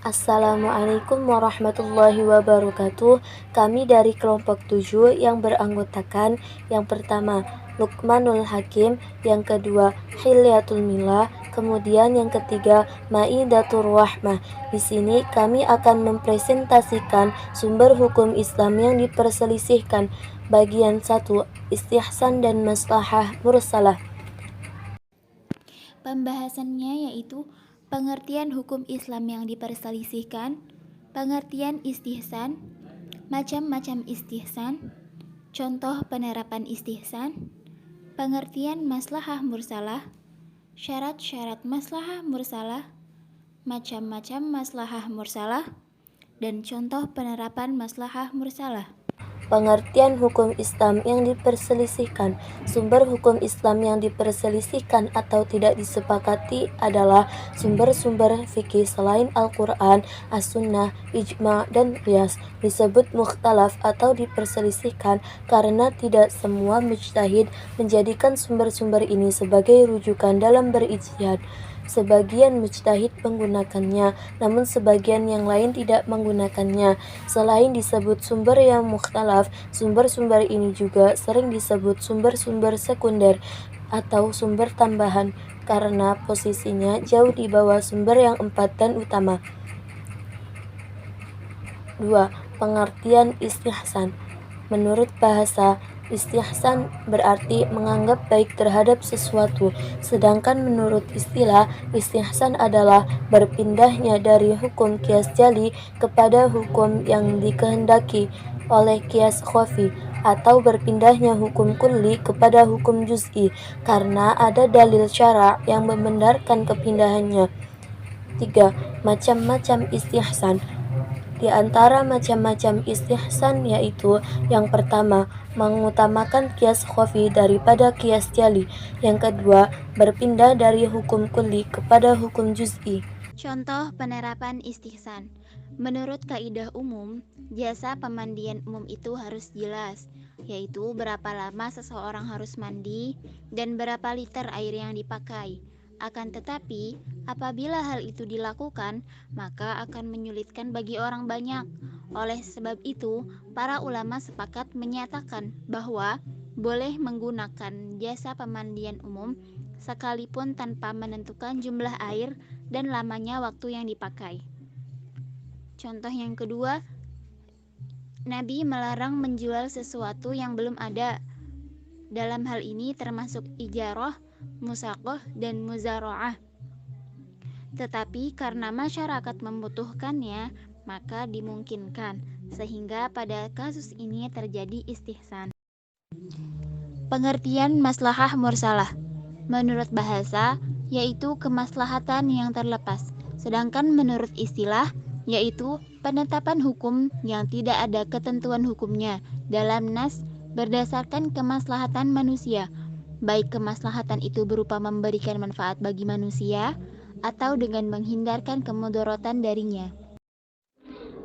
Assalamualaikum warahmatullahi wabarakatuh. Kami dari kelompok 7 yang beranggotakan yang pertama Luqmanul Hakim, yang kedua Hilyatul Mila, kemudian yang ketiga Maidatur Rahmah. Di sini kami akan mempresentasikan sumber hukum Islam yang diperselisihkan. Bagian 1, istihsan dan maslahah mursalah. Pembahasannya yaitu pengertian hukum Islam yang diperselisihkan, pengertian istihsan, macam-macam istihsan, contoh penerapan istihsan, pengertian maslahah mursalah, syarat-syarat maslahah mursalah, macam-macam maslahah mursalah, dan contoh penerapan maslahah mursalah. Pengertian hukum Islam yang diperselisihkan. Sumber hukum Islam yang diperselisihkan atau tidak disepakati adalah sumber-sumber fikih selain Al-Quran, As-Sunnah, Ijma', dan Qiyas. Disebut mukhtalaf atau diperselisihkan karena tidak semua mujtahid menjadikan sumber-sumber ini sebagai rujukan dalam berijtihad. Sebagian mujtahid menggunakannya, namun sebagian yang lain tidak menggunakannya. Selain disebut sumber yang mukhtalaf, sumber-sumber ini juga sering disebut sumber-sumber sekunder atau sumber tambahan karena posisinya jauh di bawah sumber yang 4 dan utama. 2. Pengertian istihsan. Menurut bahasa, istihsan berarti menganggap baik terhadap sesuatu, sedangkan menurut istilah, istihsan adalah berpindahnya dari hukum qiyas jali kepada hukum yang dikehendaki oleh qiyas khafi, atau berpindahnya hukum kulli kepada hukum juz'i karena ada dalil syara' yang membenarkan kepindahannya. 3. Macam-macam istihsan. Di antara macam-macam istihsan yaitu yang pertama, mengutamakan qiyas khafi daripada qiyas jali. Yang kedua, berpindah dari hukum kulli kepada hukum juz'i. Contoh penerapan istihsan. Menurut kaidah umum, jasa pemandian umum itu harus jelas, yaitu berapa lama seseorang harus mandi dan berapa liter air yang dipakai. Akan tetapi, apabila hal itu dilakukan, maka akan menyulitkan bagi orang banyak. Oleh sebab itu, para ulama sepakat menyatakan bahwa boleh menggunakan jasa pemandian umum sekalipun tanpa menentukan jumlah air dan lamanya waktu yang dipakai. Contoh yang kedua, Nabi melarang menjual sesuatu yang belum ada. Dalam hal ini termasuk ijarah, musaqah, dan muzara'ah. Tetapi karena masyarakat membutuhkannya, maka dimungkinkan, sehingga pada kasus ini terjadi istihsan. Pengertian maslahah mursalah. Menurut bahasa, yaitu kemaslahatan yang terlepas. Sedangkan menurut istilah, yaitu penetapan hukum yang tidak ada ketentuan hukumnya dalam nas berdasarkan kemaslahatan manusia, baik kemaslahatan itu berupa memberikan manfaat bagi manusia atau dengan menghindarkan kemudaratan darinya.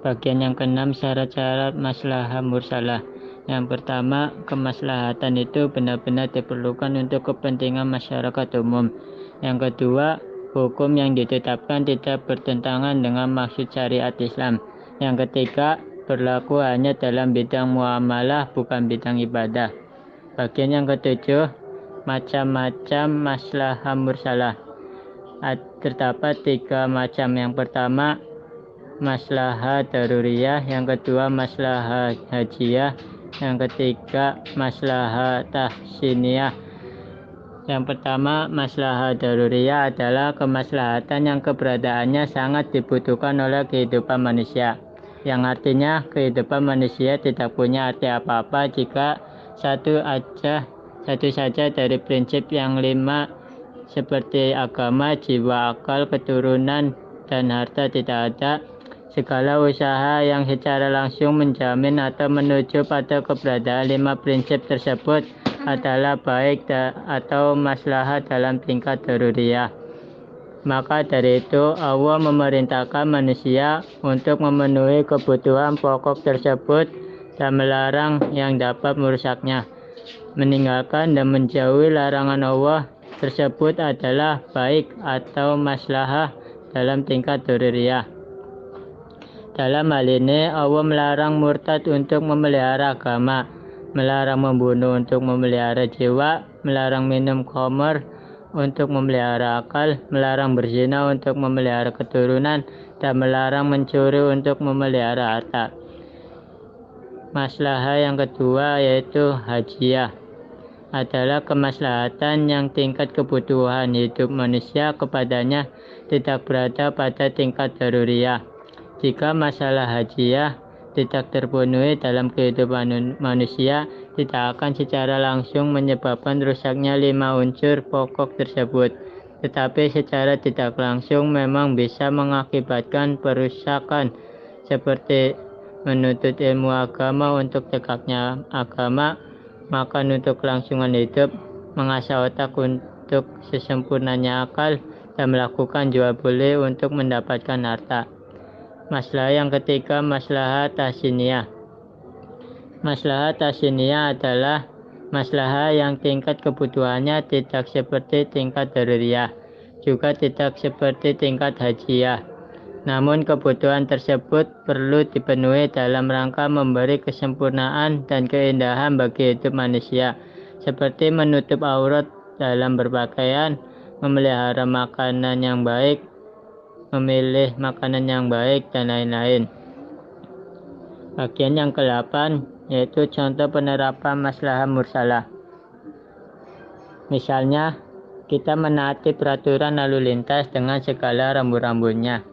Bagian yang keenam, syarat-syarat maslahah mursalah. Yang pertama, kemaslahatan itu benar-benar diperlukan untuk kepentingan masyarakat umum. Yang kedua, hukum yang ditetapkan tidak bertentangan dengan maksud syariat Islam. Yang ketiga, berlaku hanya dalam bidang muamalah, bukan bidang ibadah. Bagian yang ketujuh, macam-macam maslahah mursalah. Terdapat 3 macam. Yang pertama, maslahah daruriyah, yang kedua maslahah hajiyah, yang ketiga maslahah tahsiniyah. Yang pertama, maslahah daruriyah adalah kemaslahatan yang keberadaannya sangat dibutuhkan oleh kehidupan manusia, yang artinya kehidupan manusia tidak punya arti apa-apa jika satu saja dari prinsip yang 5 seperti agama, jiwa, akal, keturunan, dan harta tidak ada. Segala usaha yang secara langsung menjamin atau menuju pada keberadaan 5 prinsip tersebut adalah baik atau maslahat dalam tingkat daruriyah. Maka dari itu Allah memerintahkan manusia untuk memenuhi kebutuhan pokok tersebut dan melarang yang dapat merusaknya. Meninggalkan dan menjauhi larangan Allah tersebut adalah baik atau maslahah dalam tingkat daruriyah. Dalam hal ini, Allah melarang murtad untuk memelihara agama, melarang membunuh untuk memelihara jiwa, melarang minum khamr untuk memelihara akal, melarang berzina untuk memelihara keturunan, dan melarang mencuri untuk memelihara harta. Maslahah yang kedua yaitu hajiyah, adalah kemaslahatan yang tingkat kebutuhan hidup manusia kepadanya tidak berada pada tingkat daruriyah. Jika masalah hajiyah tidak terpenuhi dalam kehidupan manusia, tidak akan secara langsung menyebabkan rusaknya 5 unsur pokok tersebut, tetapi secara tidak langsung memang bisa mengakibatkan perusakan seperti menuntut ilmu agama untuk tegaknya agama, makan untuk kelangsungan hidup, mengasah otak untuk sesempurnanya akal, dan melakukan jual beli untuk mendapatkan harta. Masalah yang ketiga, masalah tahsiniyah. Masalah tahsiniyah adalah masalah yang tingkat kebutuhannya tidak seperti tingkat daruriyah, juga tidak seperti tingkat hajiyah. Namun kebutuhan tersebut perlu dipenuhi dalam rangka memberi kesempurnaan dan keindahan bagi hidup manusia, seperti menutup aurat dalam berpakaian, memelihara makanan yang baik, memilih makanan yang baik, dan lain-lain. Bagian yang ke-8 yaitu contoh penerapan maslahah mursalah. Misalnya, kita menaati peraturan lalu lintas dengan segala rambu-rambunya.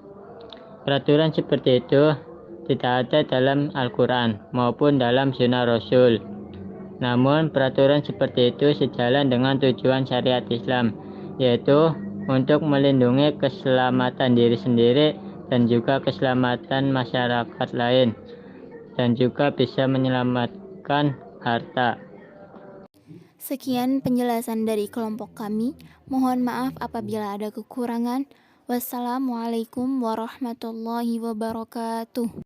Peraturan seperti itu tidak ada dalam Al-Quran maupun dalam Sunnah Rasul. Namun, peraturan seperti itu sejalan dengan tujuan syariat Islam, yaitu untuk melindungi keselamatan diri sendiri dan juga keselamatan masyarakat lain, dan juga bisa menyelamatkan harta. Sekian penjelasan dari kelompok kami. Mohon maaf apabila ada kekurangan. Wassalamualaikum warahmatullahi wabarakatuh.